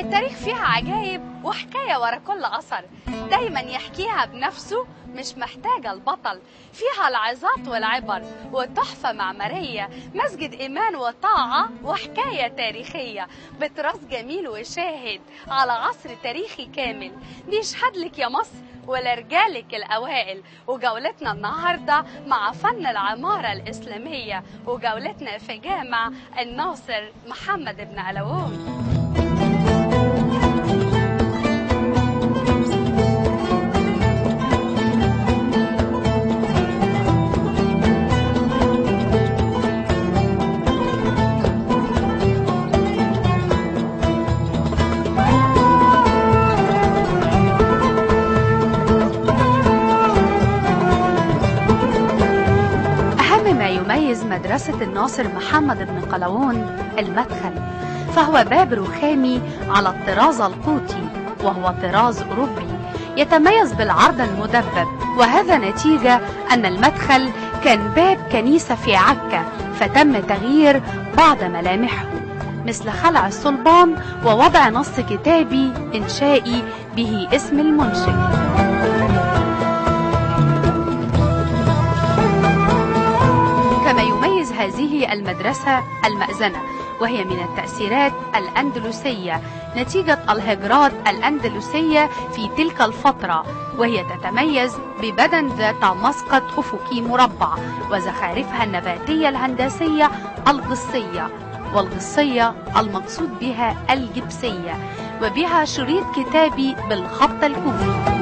التاريخ فيها عجايب وحكاية ورا كل أثر، دايما يحكيها بنفسه مش محتاجة البطل. فيها العظات والعبر وتحفة معمارية، مسجد إيمان وطاعة وحكاية تاريخية، بتراث جميل وشاهد على عصر تاريخي كامل. بيشهد لك يا مصر ولرجالك الأوائل. وجولتنا النهاردة مع فن العمارة الإسلامية، وجولتنا في جامع الناصر محمد بن قلاوون. يميز مدرسة الناصر محمد بن قلاوون المدخل، فهو باب رخامي على الطراز القوطي، وهو طراز أوروبي يتميز بالعرض المدبب، وهذا نتيجة أن المدخل كان باب كنيسة في عكا، فتم تغيير بعض ملامحه مثل خلع الصلبان ووضع نص كتابي إنشائي به اسم المنشئ. هذه المدرسة المأذنة، وهي من التأثيرات الأندلسية نتيجة الهجرات الأندلسية في تلك الفترة، وهي تتميز ببدن ذات مسقط أفقي مربع وزخارفها النباتية الهندسية القصية، والقصية المقصود بها الجبسية، وبها شريط كتابي بالخط الكوفي.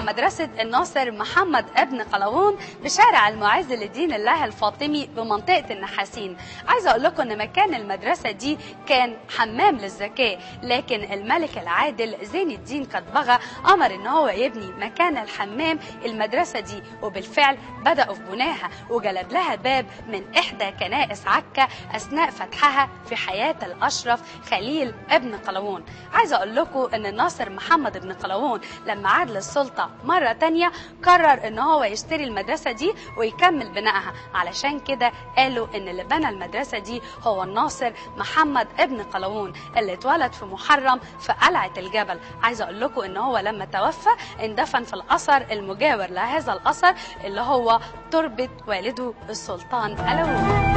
مدرسة الناصر محمد ابن قلاوون بشارع المعز لدين الله الفاطمي بمنطقة النحاسين. عايزة اقول لكم ان مكان المدرسة دي كان حمام للزكاة، لكن الملك العادل زين الدين قطبغة امر ان هو يبني مكان الحمام المدرسة دي، وبالفعل بدأوا في بناها وجلب لها باب من احدى كنائس عكا اثناء فتحها في حياة الاشرف خليل ابن قلاوون. عايزة اقول لكم ان الناصر محمد ابن قلاوون لما عاد للسلطة مرة تانية قرر ان هو يشتري المدرسة دي ويكمل بنائها، علشان كده قالوا ان اللي بنى المدرسة دي هو الناصر محمد ابن قلاوون اللي اتولد في محرم في قلعة الجبل. عايزة اقول لكم ان هو لما توفى اندفن في الاثر المجاور لهذا الاثر اللي هو تربة والده السلطان قلاوون.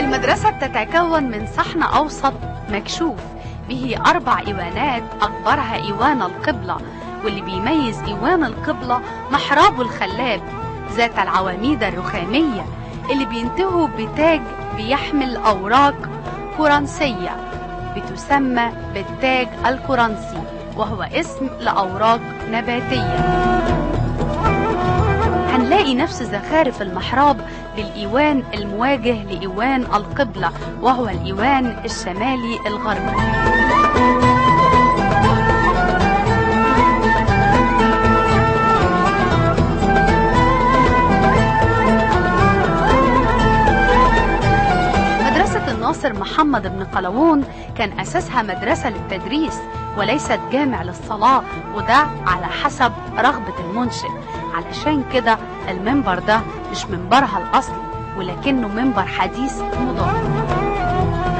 المدرسة تتكون من صحن أوسط مكشوف به 4 إيوانات، أكبرها إيوان القبلة، واللي بيميز إيوان القبلة محراب الخلاب ذات العواميد الرخامية اللي بينتهوا بتاج بيحمل أوراق قرنسية بتسمى بالتاج القرنسي، وهو اسم لأوراق نباتية. هنلاقي نفس زخارف المحراب للإيوان المواجه لإيوان القبلة، وهو الإيوان الشمالي الغربي. مدرسة الناصر محمد بن قلاوون كان أساسها مدرسة للتدريس وليست جامع للصلاة، وده على حسب رغبة المنشئ. علشان كده المنبر ده مش منبرها الأصلي، ولكنه منبر حديث مضاف.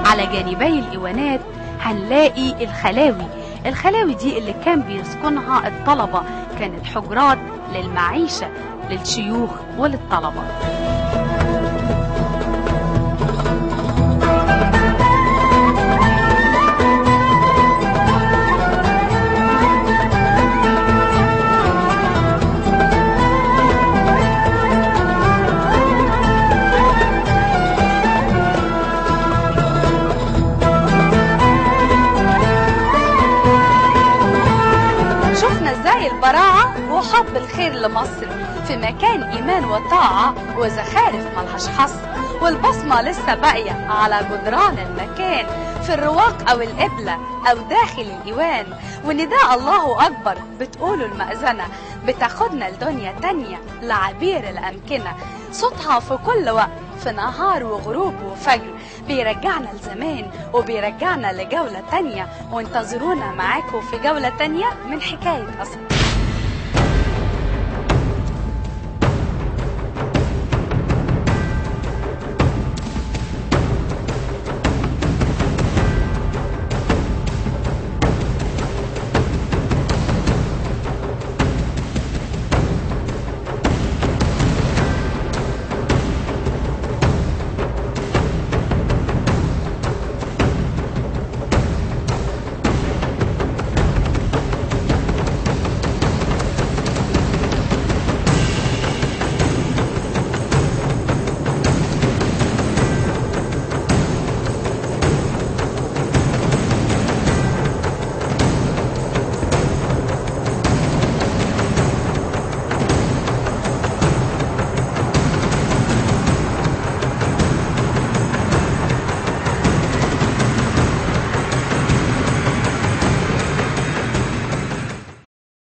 على جانبي الإيوانات هنلاقي الخلاوي دي اللي كان بيسكنها الطلبة، كانت حجرات للمعيشة للشيوخ وللطلبة. البراعة وحب الخير لمصر في مكان إيمان وطاعة وزخارف ملهاش حصر، والبصمة لسه باقية على جدران المكان في الرواق أو القبلة أو داخل الإيوان. ونداء الله أكبر بتقوله المأذنة بتاخدنا لدنيا تانية لعبير الأمكنة، صوتها في كل وقت في نهار وغروب وفجر، بيرجعنا لزمان وبيرجعنا لجولة تانية. وانتظرونا معاكم في جولة تانية من حكاية قصر.